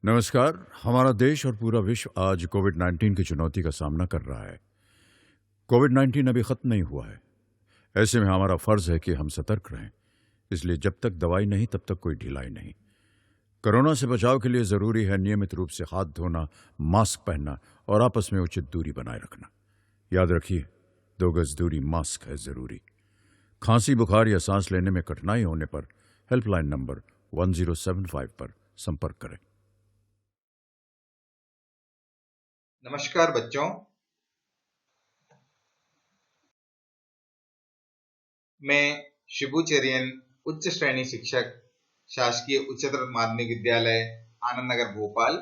नमस्कार। हमारा देश और पूरा विश्व आज कोविड-19 की चुनौती का सामना कर रहा है। कोविड-19 अभी खत्म नहीं हुआ है। ऐसे में हमारा फर्ज है कि हम सतर्क रहें। इसलिए जब तक दवाई नहीं तब तक कोई ढिलाई नहीं। कोरोना से बचाव के लिए जरूरी है नियमित रूप से हाथ धोना, मास्क पहनना और आपस में उचित दूरी बनाए रखना। याद रखिए, 2 गज दूरी मास्क है जरूरी। खांसी, बुखार या सांस लेने में कठिनाई होने पर हेल्पलाइन नंबर 1075 पर संपर्क करें। नमस्कार बच्चों, मैं शिबू चेरियन उच्च श्रेणी शिक्षक शासकीय उच्चतर माध्यमिक विद्यालय आनंद नगर भोपाल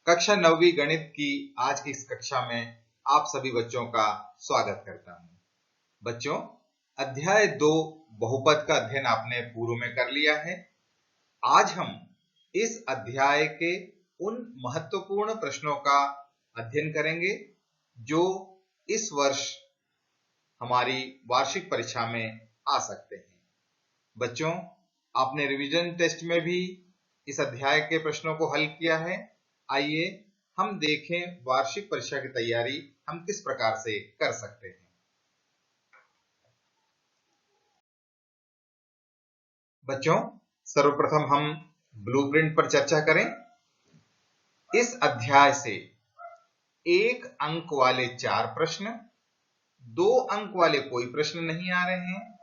कक्षा 9वीं गणित की आज की इस कक्षा में आप सभी बच्चों का स्वागत करता हूं। बच्चों, अध्याय 2 बहुपद का अध्ययन आपने पूर्व में कर लिया है। आज हम इस अध्याय के उन महत्वपूर्ण प्रश्नों का अध्ययन करेंगे जो इस वर्ष हमारी वार्षिक परीक्षा में आ सकते हैं। बच्चों, आपने रिवीजन टेस्ट में भी इस अध्याय के प्रश्नों को हल किया है। आइए हम देखें वार्षिक परीक्षा की तैयारी हम किस प्रकार से कर सकते हैं। बच्चों, सर्वप्रथम हम ब्लूप्रिंट पर चर्चा करें। इस अध्याय से 1 अंक वाले 4 प्रश्न, 2 अंक वाले कोई प्रश्न नहीं आ रहे हैं,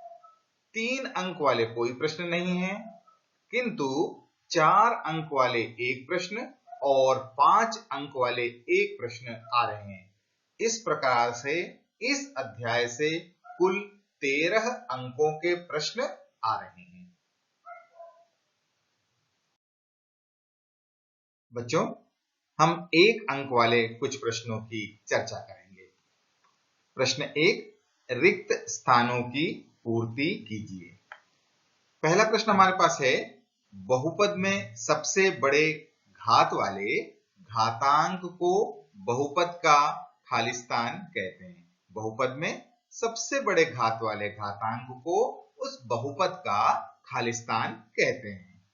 3 अंक वाले कोई प्रश्न नहीं है, किंतु 4 अंक वाले 1 प्रश्न और 5 अंक वाले 1 प्रश्न आ रहे हैं। इस प्रकार से इस अध्याय से कुल 13 अंकों के प्रश्न आ रहे हैं। बच्चों, हम 1 अंक वाले कुछ प्रश्नों की चर्चा करेंगे। प्रश्न 1, रिक्त स्थानों की पूर्ति कीजिए। पहला प्रश्न हमारे पास है, बहुपद में सबसे बड़े घात वाले घातांक को बहुपद का खाली स्थान कहते हैं। बहुपद में सबसे बड़े घात वाले घातांक को उस बहुपद का खाली स्थान कहते हैं।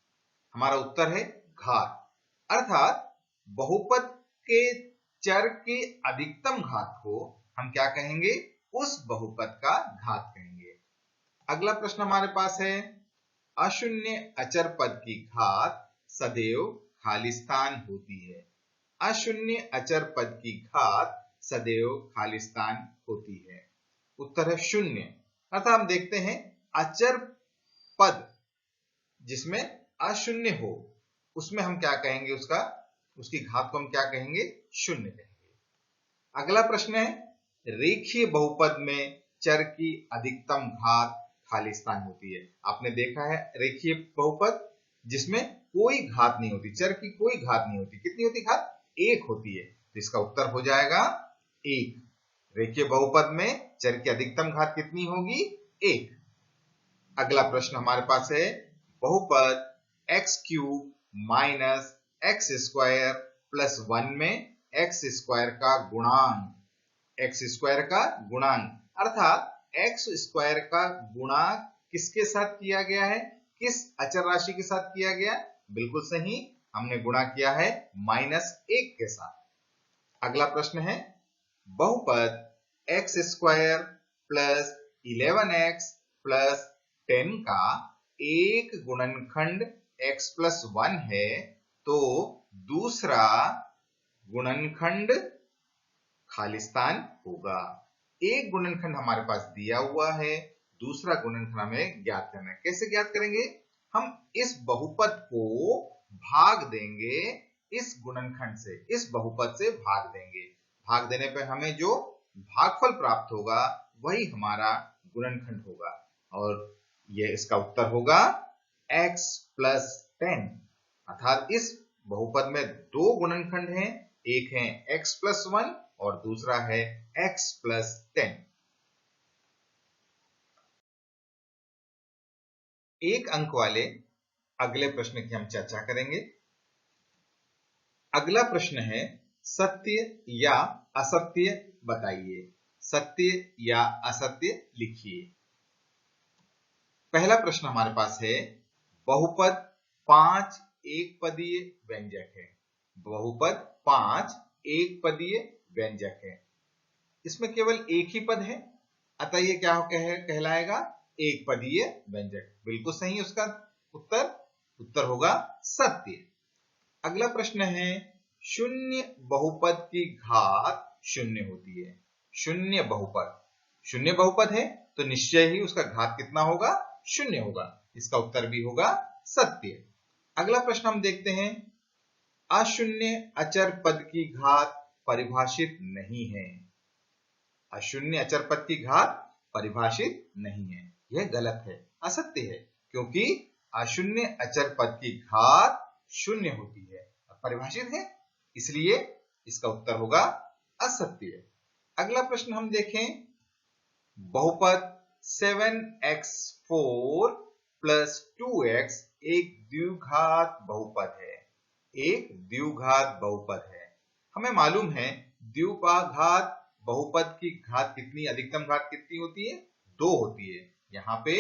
हमारा उत्तर है घात, अर्थात बहुपद के चर के अधिकतम घात को हम क्या कहेंगे? उस बहुपद का घात कहेंगे। अगला प्रश्न हमारे पास है, अशून्य अचर पद की घात सदैव खाली स्थान होती है। अशून्य अचर पद की घात सदैव खाली स्थान होती है। उत्तर है शून्य। अर्थात हम देखते हैं अचर पद जिसमें अशून्य हो उसमें हम क्या कहेंगे? उसकी घात को हम क्या कहेंगे? शून्य कहेंगे। अगला प्रश्न है, रेखीय बहुपद में चर की अधिकतम घात खाली स्थान होती है। आपने देखा है रेखीय बहुपद जिसमें कोई घात नहीं होती, चर की कोई घात नहीं होती। कितनी होती घात? 1 होती है। तो इसका उत्तर हो जाएगा 1। रेखीय बहुपद में चर की अधिकतम घात कितनी होगी? 1। अगला प्रश्न हमारे पास है, बहुपद x cube minus x square plus 1 में एक्स स्क्वायर का गुणांक, एक्स स्क्वायर का गुणांक अर्थात एक्स स्क्वायर का गुणा किसके साथ किया गया है? किस अचर राशि के साथ किया गया? बिल्कुल सही, हमने गुणा किया है -1 के साथ। अगला प्रश्न है, बहुपद x square plus 11x plus 10 का एक गुणनखंड x प्लस 1 है, तो दूसरा गुणनखंड खाली स्थान होगा। एक गुणनखंड हमारे पास दिया हुआ है, दूसरा गुणनखंड हमें ज्ञात करना है। कैसे ज्ञात करेंगे? हम इस बहुपद को भाग देंगे इस गुणनखंड से, इस बहुपद से भाग देंगे। भाग देने पर हमें जो भागफल प्राप्त होगा वही हमारा गुणनखंड होगा और ये इसका उत्तर होगा x प्लस 10। अर्थात इस बहुपद में 2 गुणनखंड हैं, एक है x प्लस 1 और दूसरा है x प्लस 10। एक अंक वाले अगले प्रश्न की हम चर्चा करेंगे। अगला प्रश्न है, सत्य या असत्य बताइए। सत्य या असत्य लिखिए। पहला प्रश्न हमारे पास है, बहुपद 5 एक पदीय व्यंजक है, बहुपद 5 एक पदीय व्यंजक है। इसमें केवल एक ही पद है, अतः ये क्या कहलाएगा? एक पदीय व्यंजक। बिल्कुल सही उसका उत्तर होगा सत्य। अगला प्रश्न है, शून्य बहुपद की घात शून्य होती है। शून्य बहुपद है तो निश्चय ही उसका घात कितना होगा? शून्य होगा। इसका उत्तर भी होगा सत्य। अगला प्रश्न हम देखते हैं, अशून्य अचर पद की घात परिभाषित नहीं है। अशून्य अचर पद की घात परिभाषित नहीं है, यह गलत है, असत्य है, क्योंकि अशून्य अचर पद की घात शून्य होती है, परिभाषित है, इसलिए इसका उत्तर होगा असत्य। अगला प्रश्न हम देखें, बहुपद 7x4 प्लस 2x एक द्विघात बहुपद है। एक द्विघात बहुपद है। हमें मालूम है द्विघात बहुपद की घात कितनी, अधिकतम घात कितनी होती है? 2 होती है। यहाँ पे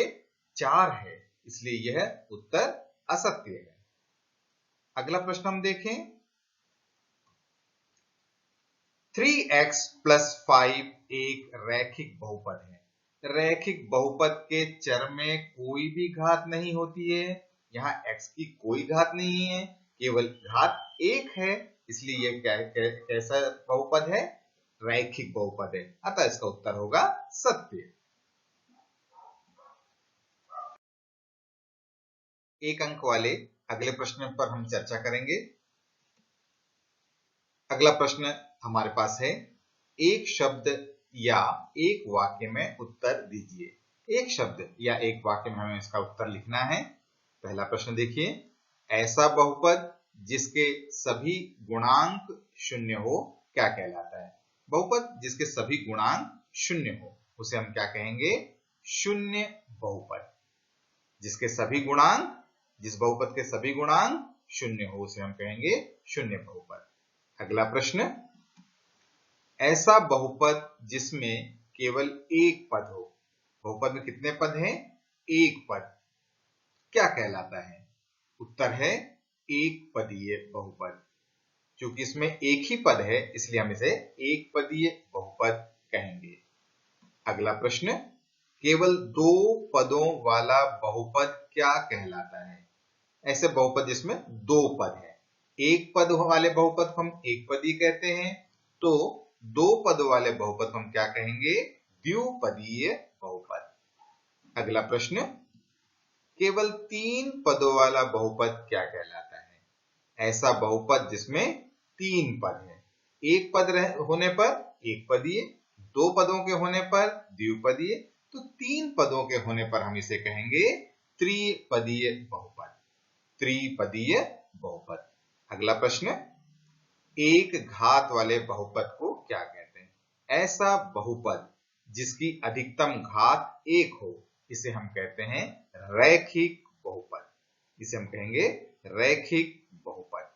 4 है, इसलिए यह उत्तर असत्य है। अगला प्रश्न हम देखें, 3x प्लस 5 एक रैखिक बहुपद है। रैखिक बहुपद के चर में कोई भी घात नहीं होती है। यहाँ x की कोई घात नहीं है, केवल घात 1 है, इसलिए यह कैसा बहुपद है? रैखिक बहुपद है, अतः इसका उत्तर होगा सत्य। एक अंक वाले अगले प्रश्न पर हम चर्चा करेंगे। अगला प्रश्न हमारे पास है, एक शब्द या एक वाक्य में उत्तर दीजिए। एक शब्द या एक वाक्य में हमें इसका उत्तर लिखना है। पहला प्रश्न देखिए, ऐसा बहुपद जिसके सभी गुणांक शून्य हो क्या कहलाता है? बहुपद जिसके सभी गुणांक शून्य हो उसे हम क्या कहेंगे? शून्य बहुपद। जिसके सभी गुणांक, जिस बहुपद के सभी गुणांक शून्य हो उसे हम कहेंगे शून्य बहुपद। अगला प्रश्न, ऐसा बहुपद जिसमें केवल एक पद हो। बहुपद में कितने पद हैं? एक पद, क्या कहलाता है? उत्तर है एक पदीय बहुपद। क्योंकि इसमें एक ही पद है, इसलिए हम इसे एक पदीय बहुपद कहेंगे। अगला प्रश्न, केवल 2 पदों वाला बहुपद क्या कहलाता है? ऐसे बहुपद जिसमें 2 पद है। एक पद वाले बहुपद को हम एक पदी कहते हैं, तो 2 पद वाले बहुपद को हम क्या कहेंगे? द्विपदीय बहुपद। अगला प्रश्न, केवल 3 पदों वाला बहुपद क्या कहलाता है? ऐसा बहुपद जिसमें 3 पद है। एक पद होने पर एक पदीय, 2 पदों के होने पर द्विपदीय, तो 3 पदों के होने पर हम इसे कहेंगे त्रिपदीय बहुपद। त्रिपदीय बहुपद। अगला प्रश्न, एक घात वाले बहुपद को क्या कहते हैं? ऐसा बहुपद जिसकी अधिकतम घात 1 हो, इसे हम कहते हैं रैखिक बहुपद। इसे हम कहेंगे रैखिक बहुपद।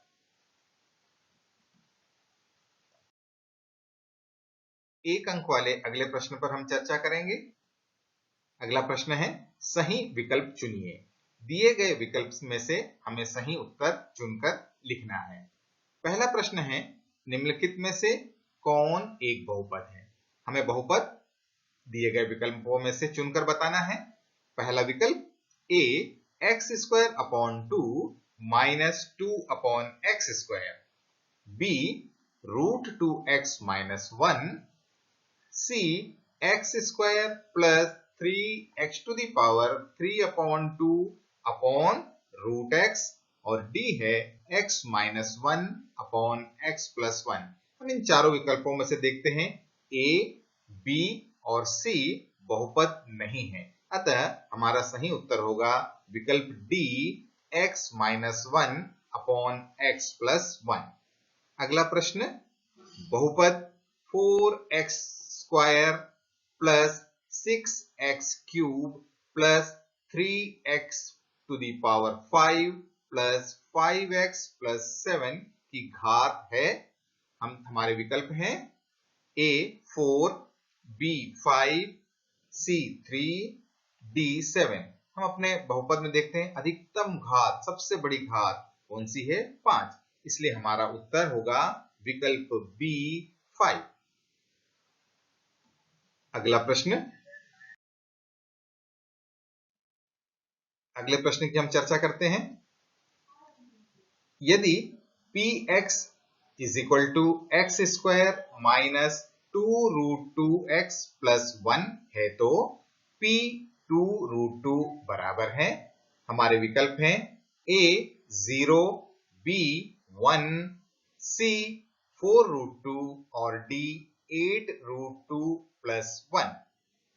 एक अंक वाले अगले प्रश्न पर हम चर्चा करेंगे। अगला प्रश्न है, सही विकल्प चुनिए। दिए गए विकल्प में से हमें सही उत्तर चुनकर लिखना है। पहला प्रश्न है, निम्नलिखित में से कौन एक बहुपद है? हमें बहुपद दिए गए विकल्पों में से चुनकर बताना है। पहला विकल्प A x² upon 2 minus 2 upon x², B √2x minus 1, C x² plus 3x to the power 3 upon 2 upon √x, और डी है x minus 1 upon x plus 1। हम इन चारों विकल्पों में से देखते हैं ए, बी और सी बहुपद नहीं है, अतः हमारा सही उत्तर होगा विकल्प D, x minus 1 upon x plus 1। अगला प्रश्न, बहुपद 4x² plus 6x³ plus 3x to the power 5 plus 5x plus 7 की घात है। हमारे विकल्प हैं ए 4, बी 5, सी 3, डी 7। हम अपने बहुपद में देखते हैं अधिकतम घात, सबसे बड़ी घात कौन सी है? 5। इसलिए हमारा उत्तर होगा विकल्प बी 5। अगले प्रश्न की हम चर्चा करते हैं। यदि px is equal to X square minus 2√2x plus 1 है तो p 2√2 बराबर है। हमारे विकल्प हैं a 0, b 1, c 4√2 और d 8√2 प्लस 1।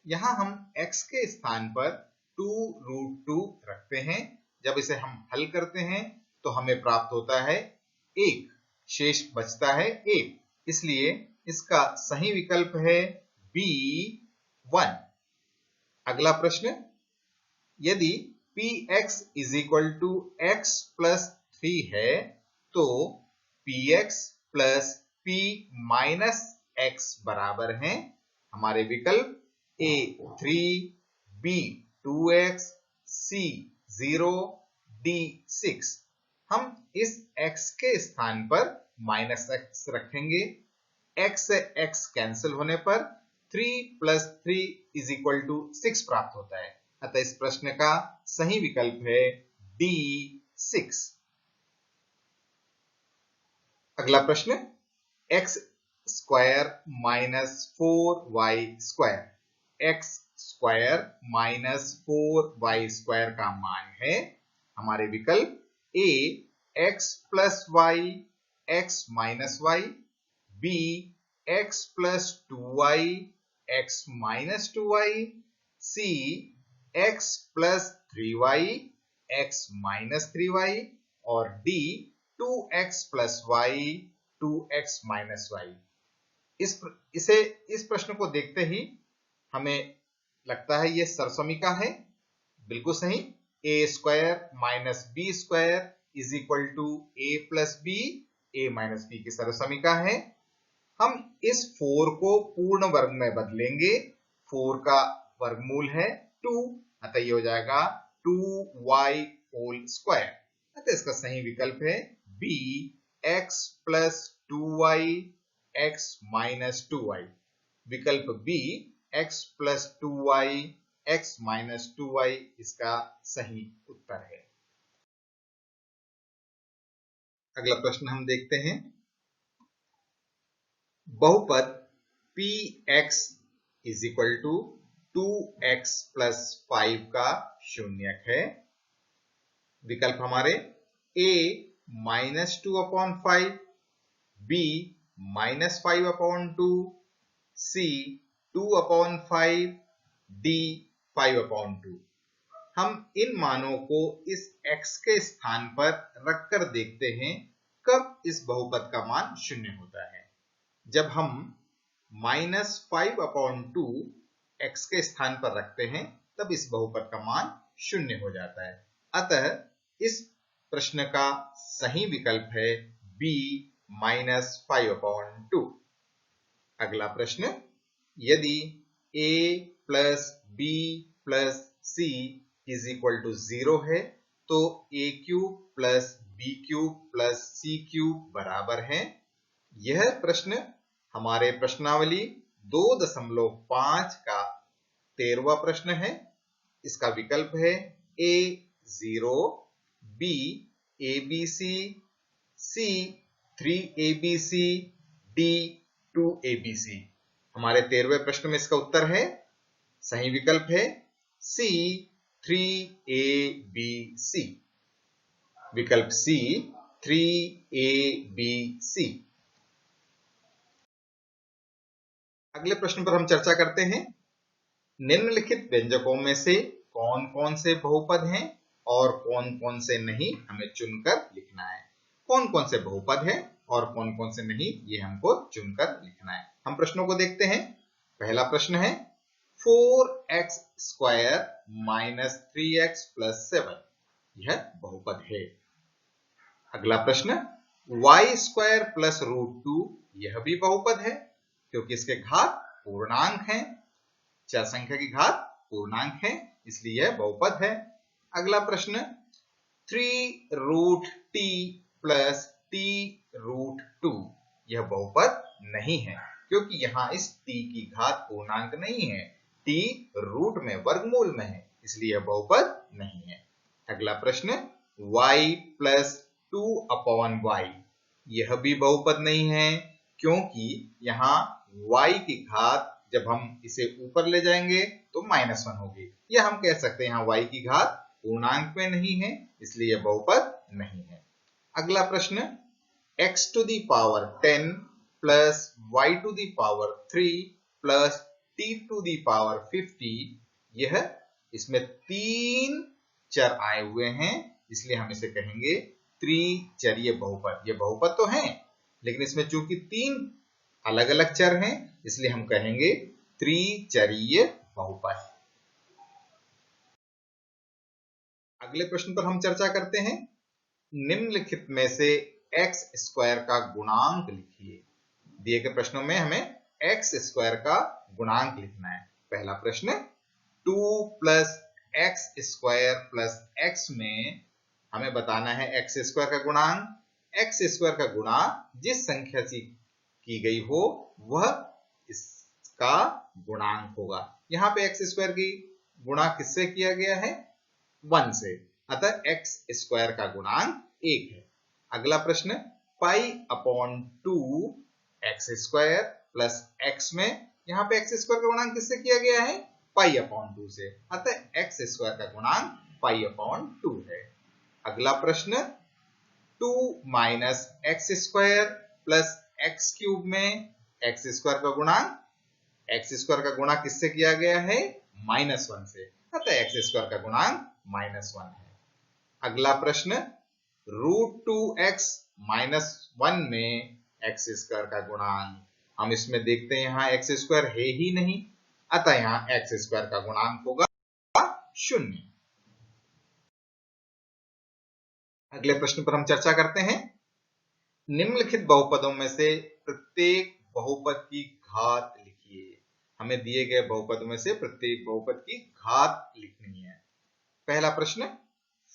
यहां हम x के स्थान पर 2√2 रखते हैं। जब इसे हम हल करते हैं तो हमें प्राप्त होता है 1, शेष बचता है 1। इसलिए इसका सही विकल्प है बी 1। अगला प्रश्न, यदि px is equal to X plus 3 है तो px plus p minus x बराबर है। हमारे विकल्प a 3, b 2x, c 0, d 6। हम इस x के स्थान पर माइनस x रखेंगे। x से x कैंसिल होने पर 3 प्लस 3 इज इक्वल टू 6 प्राप्त होता है। अतः इस प्रश्न का सही विकल्प है D 6। अगला प्रश्न, x square minus 4y square, x square minus 4y square का मान है। हमारे विकल्प A x plus y, x minus y, b x plus 2y, x minus 2y, c x plus 3y, x minus 3y और d 2x plus y, 2x minus y। इस प्रश्न को देखते ही हमें लगता है ये सरसमीका है। बिल्कुल सही। a square minus b square is equal to a plus b, a minus b की सरसमीका है। हम इस 4 को पूर्ण वर्ग में बदलेंगे। 4 का वर्गमूल है 2, अतः ये हो जाएगा 2y होल स्क्वायर। अतः इसका सही विकल्प है b x plus 2y, x minus 2y। विकल्प b x plus 2y, x minus 2y इसका सही उत्तर है। अगला प्रश्न हम देखते हैं। बहुपद px is equal to 2x plus 5 का शून्यक है। विकल्प हमारे a minus 2/5, b minus 5/2, c 2/5, d 5/2। हम इन मानों को इस x के स्थान पर रखकर देखते हैं कब इस बहुपद का मान शून्य होता है। जब हम माइनस 5/2 x के स्थान पर रखते हैं तब इस बहुपद का मान शून्य हो जाता है। अतः इस प्रश्न का सही विकल्प है b माइनस 5/2। अगला प्रश्न, यदि a plus b plus c is equal to 0 है तो a cube plus b cube plus c cube बराबर है। यह प्रश्न हमारे प्रश्नावली 2.5 का 13वां प्रश्न है। इसका विकल्प है a 0, b abc, c 3abc, d 2abc। हमारे 13वें प्रश्न में इसका उत्तर है, सही विकल्प है c 3abc। विकल्प c 3abc। अगले प्रश्न पर हम चर्चा करते हैं। निम्नलिखित व्यंजकों में से कौन कौन से बहुपद हैं और कौन कौन से नहीं, हमें चुनकर लिखना है। कौन कौन से बहुपद हैं और कौन कौन से नहीं, ये हमको चुनकर लिखना है। हम प्रश्नों को देखते हैं। पहला प्रश्न है 4x square minus 3x plus 7, यह बहुपद है। अगला प्रश्न y स्क्वायर प्लस √2, यह भी बहुपद है क्योंकि इसके घात पूर्णांक हैं। चर संख्या की घात पूर्णांक है, इसलिए यह बहुपद है। अगला प्रश्न 3√t प्लस t√2 यह बहुपद नहीं है, क्योंकि यहां इस t की घात पूर्णांक नहीं है, t रूट में वर्गमूल में है, इसलिए यह बहुपद नहीं है। अगला प्रश्न y प्लस 2/y यह भी बहुपद नहीं है, क्योंकि यहां y की घात जब हम इसे ऊपर ले जाएंगे तो -1 होगी, या हम कह सकते हैं यहां y की घात पूर्णांक में नहीं है, इसलिए यह बहुपद नहीं है। अगला प्रश्न x to the power 10 plus y to the power 3 plus t to the power 50 यह इसमें 3 चर आए हुए हैं, इसलिए हम इसे कहेंगे त्रिचरीय बहुपद। ये बहुपद तो हैं, लेकिन इसमें चूंकि 3 अलग अलग चर हैं, इसलिए हम कहेंगे त्रिचरीय बहुपद। अगले प्रश्न पर हम चर्चा करते हैं। निम्नलिखित में से x स्क्वायर का गुणांक लिखिए। दिए गए प्रश्नों में हमें x स्क्वायर का गुणांक लिखना है। पहला प्रश्न 2 plus x square plus x में हमें बताना है x स्क्वायर का गुणांक। x स्क्वायर का गुणा जिस संख्या से की गई हो वह इसका गुणांक होगा। यहाँ पे x स्क्वायर की गुणा किससे किया गया है? 1 से, अतः x स्क्वायर का गुणांक 1 है। अगला प्रश्न pi upon 2 x square plus x में यहाँ पे x स्क्वायर का गुणांक किससे किया गया है? पाई अपॉन 2 से, अतः x स्क्वायर का गुणांक पाई अपॉन 2 है। अगला प्रश्न 2 minus x square plus x cube में एक्स स्क्वायर का गुणांक, एक्स स्क्वायर का गुणा किससे किया गया है? -1 से, अतः एक्स स्क्वायर का गुणांक -1 है। अगला प्रश्न √2x माइनस 1 में एक्स स्क्वायर का गुणांक, हम इसमें देखते हैं यहाँ एक्स स्क्वायर है ही नहीं, अतः यहाँ एक्स स्क्वायर का गुणांक होगा 0। अगले प्रश्न पर हम चर्चा करते हैं। निम्नलिखित बहुपदों में से प्रत्येक बहुपद की घात लिखिए। हमें दिए गए बहुपदों में से प्रत्येक बहुपद की घात लिखनी है। पहला प्रश्न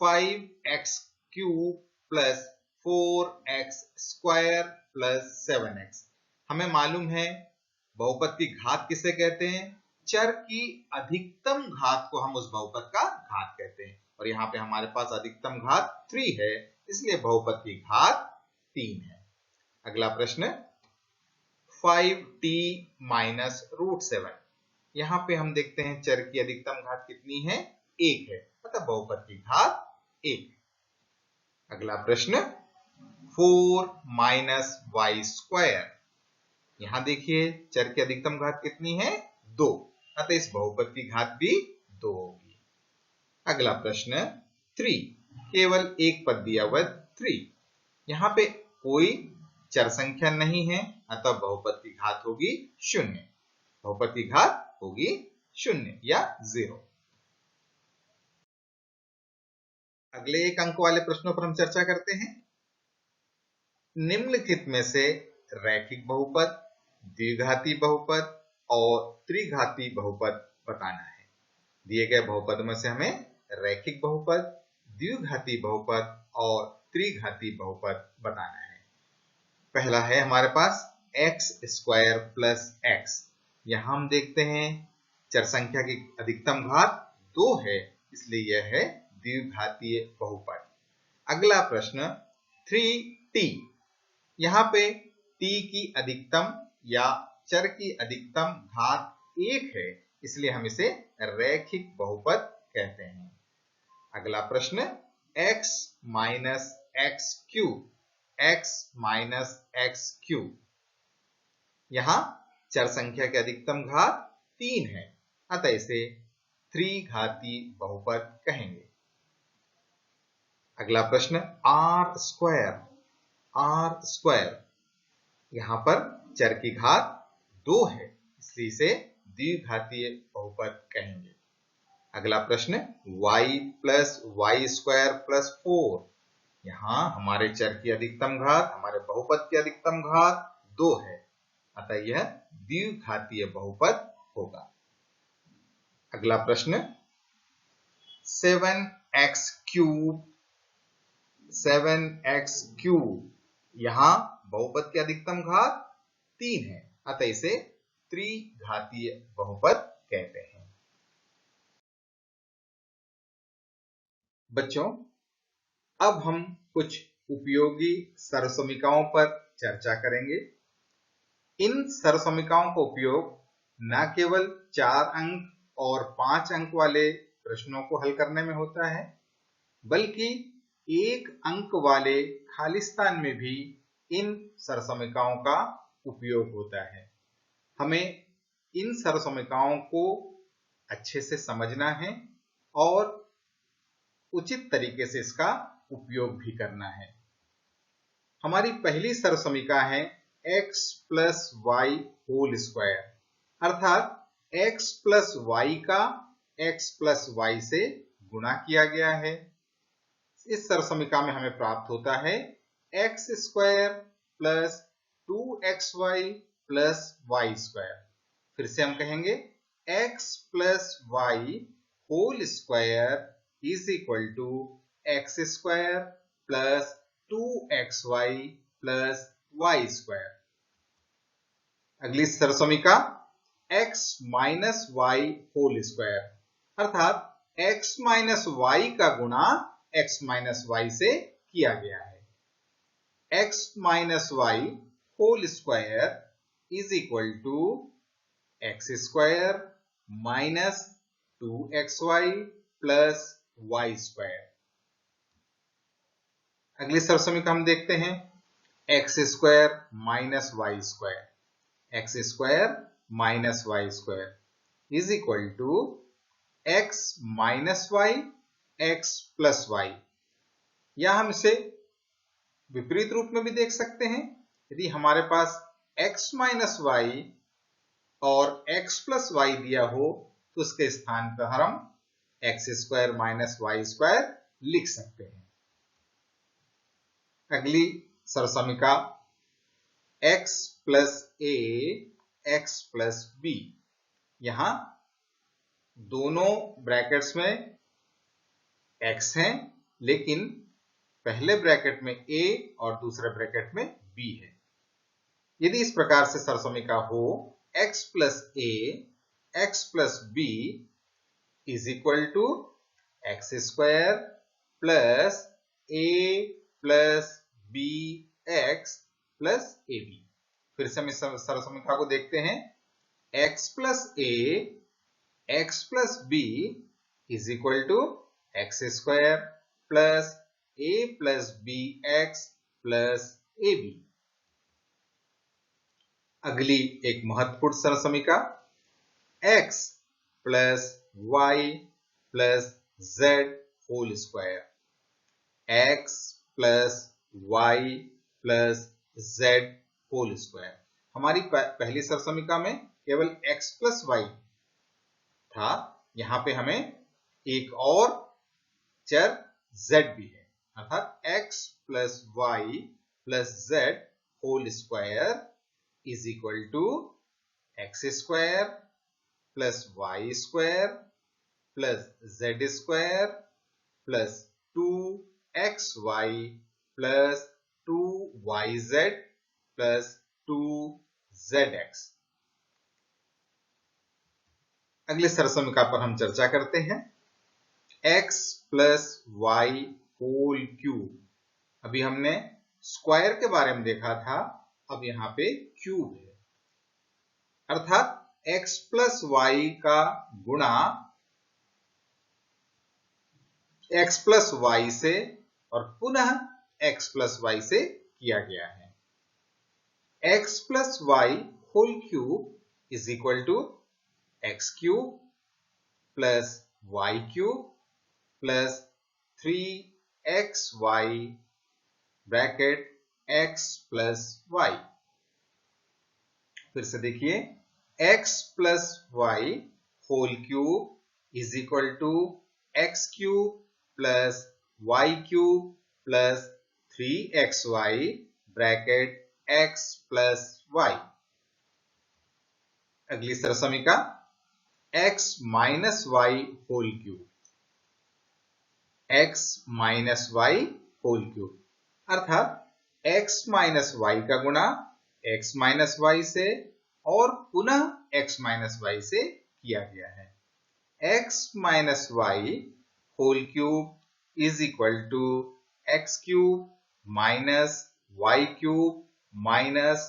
5x³ plus 4x square plus 7x। हमें मालूम है बहुपद की घात किसे कहते हैं? चर की अधिकतम घात को हम उस बहुपद का घात कहते हैं, और यहाँ पे हमारे पास अधिकतम घात 3 है, इसलिए बहुपद की घात 3 है। अगला प्रश्न 5t माइनस √7। यहाँ पे हम देखते हैं चर की अधिकतम घात कितनी है? 1 है, अतः बहुपद की घात 1। अगला प्रश्न 4 माइनस y स्क्वायर। यहाँ देखिए चर की अधिकतम घात कितनी है? 2, अतः इस बहुपद की घात भी 2 होगी। अगला प्रश्न 3, केवल एक पद दिया हुआ 3, यहाँ पे कोई चर संख्या नहीं है, अतः बहुपद की घात होगी 0। बहुपद की घात होगी 0 या 0। अगले एक अंक वाले प्रश्नों पर हम चर्चा करते हैं। निम्नलिखित में से रैखिक बहुपद, द्विघाती बहुपद और त्रिघाती बहुपद बताना है। दिए गए बहुपद में से हमें रैखिक बहुपद, द्विघाती बहुपद और त्रिघाती बहुपद बताना है। पहला है हमारे पास एक्स स्क्वायर प्लस एक्स। यहां हम देखते हैं चर संख्या की अधिकतम घात 2 है, इसलिए यह है द्विघातीय बहुपद। अगला प्रश्न 3t। यहाँ पे t की अधिकतम या चर की अधिकतम घात 1 है, इसलिए हम इसे रैखिक बहुपद कहते हैं। अगला प्रश्न x minus x cube, x minus x cube. यहां चर संख्या की अधिकतम घात 3 है, अतः इसे त्रिघाती बहुपद कहेंगे। अगला प्रश्न r स्क्वायर, r स्क्वायर। यहां पर चर की घात 2 है, इसलिए इसे द्विघातीय बहुपद कहेंगे। अगला प्रश्न y plus Y square plus 4। यहां हमारे चर की अधिकतम घात, हमारे बहुपद की अधिकतम घात 2 है, अतः यह द्विघातीय बहुपद होगा। अगला प्रश्न 7x³ 7x³ यहां बहुपद की अधिकतम घात 3 है, अतः इसे त्रिघातीय बहुपद कहते हैं। बच्चों, अब हम कुछ उपयोगी सरसमीकाओं पर चर्चा करेंगे। इन सरसमीकाओं का उपयोग न केवल 4 अंक और 5 अंक वाले प्रश्नों को हल करने में होता है, बल्कि 1 अंक वाले खाली स्थान में भी इन सरसमीकाओं का उपयोग होता है। हमें इन सरसमीकाओं को अच्छे से समझना है और उचित तरीके से इसका उपयोग भी करना है। हमारी पहली सरसमीका है x plus Y whole square, अर्थात x प्लस वाई का x प्लस वाई से गुणा किया गया है। इस सरसमीका में हमें प्राप्त होता है x square plus 2xy plus Y square. फिर से हम कहेंगे x plus Y whole square is equal to X square plus 2xy plus Y square. अगली सरसमीका x minus Y whole square, अर्थात x माइनस वाई का गुणा x माइनस वाई से किया गया है। x minus Y whole square is equal to X square minus 2xy plus Y square. अगली सरसमीका हम देखते हैं X square minus Y square, X square minus Y square is equal to X minus Y X plus Y. या हम इसे विपरीत रूप में भी देख सकते हैं। यदि हमारे पास x माइनस वाई और x प्लस वाई दिया हो तो उसके स्थान पर हम X square minus Y square लिख सकते हैं। अगली सरसमीका x plus a X plus B. यहां दोनों ब्रैकेट्स में x हैं, लेकिन पहले ब्रैकेट में a और दूसरे ब्रैकेट में b है। यदि इस प्रकार से सरसमीका हो x plus a X plus B is equal to X square plus a plus B X plus A B. फिर से हम इस सरसमीका को देखते हैं x plus a X plus B is equal to X square plus a plus B X plus A B. अगली एक महत्वपूर्ण सरसमीका x plus Y plus Z whole square, x plus Y plus Z whole square. हमारी पहली सरसमीका में केवल x plus Y था, यहां पे हमें एक और चर z भी है, अर्थात x plus Y plus Z whole square is equal to X square plus Y square plus Z square plus 2xy plus 2yz plus 2zx। अगले सरसमीका पर हम चर्चा करते हैं x plus Y whole cube. अभी हमने स्क्वायर के बारे में देखा था, अब यहां पे क्यूब है, अर्थात x प्लस वाई का गुणा x प्लस वाई से और पुनः x प्लस वाई से किया गया है। x plus Y whole cube is equal to X cube plus Y cube plus 3xy bracket x plus Y. फिर से देखिए x plus Y whole cube is equal to X cube plus Y cube plus 3xy bracket x plus Y. अगली सरसमीका x minus Y whole cube, x minus Y whole cube अर्थात x minus Y का गुणा x minus Y से और पुनः x minus Y से किया गया है। x minus Y whole cube is equal to X cube minus Y cube minus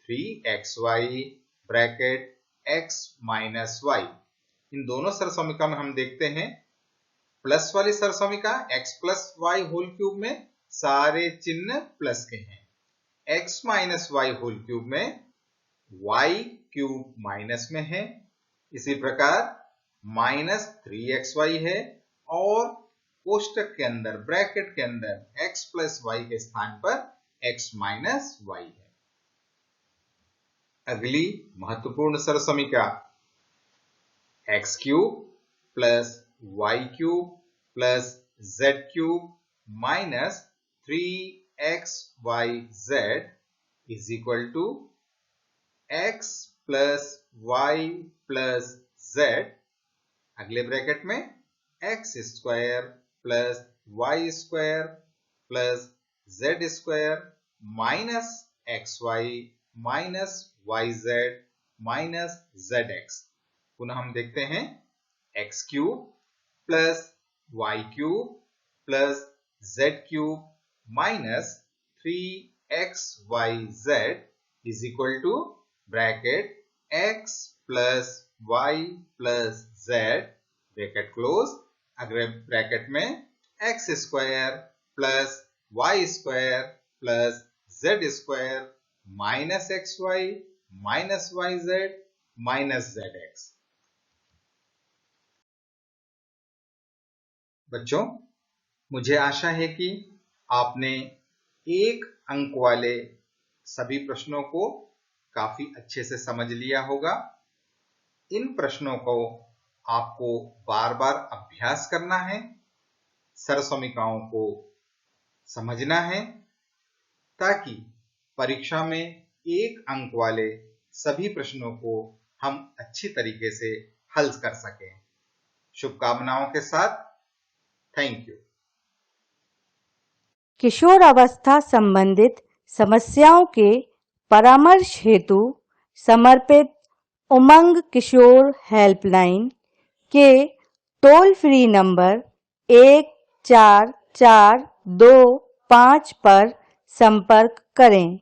3xy bracket x minus Y. इन दोनों सरसमीका में हम देखते हैं प्लस वाली सरसमीका x plus Y whole cube में सारे चिन्ह प्लस के हैं, x minus Y whole cube में y क्यूब माइनस में है, इसी प्रकार माइनस 3xy है और कोष्टक के अंदर ब्रैकेट के अंदर x प्लस वाई के स्थान पर x माइनस वाई है। अगली महत्वपूर्ण सरसमीका x cube plus Y cube plus z cube minus 3xyz is equal to x plus Y plus z, अगले ब्रैकेट में x square plus Y square plus z square minus xy minus yz minus zx। पुनः हम देखते हैं x cube plus Y cube plus z cube minus 3xyz is equal to bracket x plus Y plus z bracket close, अगले bracket में x square plus Y square plus z square minus xy minus yz minus zx। बच्चों, मुझे आशा है कि आपने एक अंक वाले सभी प्रश्नों को काफी अच्छे से समझ लिया होगा। इन प्रश्नों को आपको बार बार अभ्यास करना है, सरसमीकाओं को समझना है ताकि परीक्षा में एक अंक वाले सभी प्रश्नों को हम अच्छी तरीके से हल कर सकें। शुभकामनाओं के साथ, थैंक यू। किशोर अवस्था संबंधित समस्याओं के परामर्श हेतु समर्पित उमंग किशोर हेल्पलाइन के टोल फ्री नंबर 144225 पर संपर्क करें।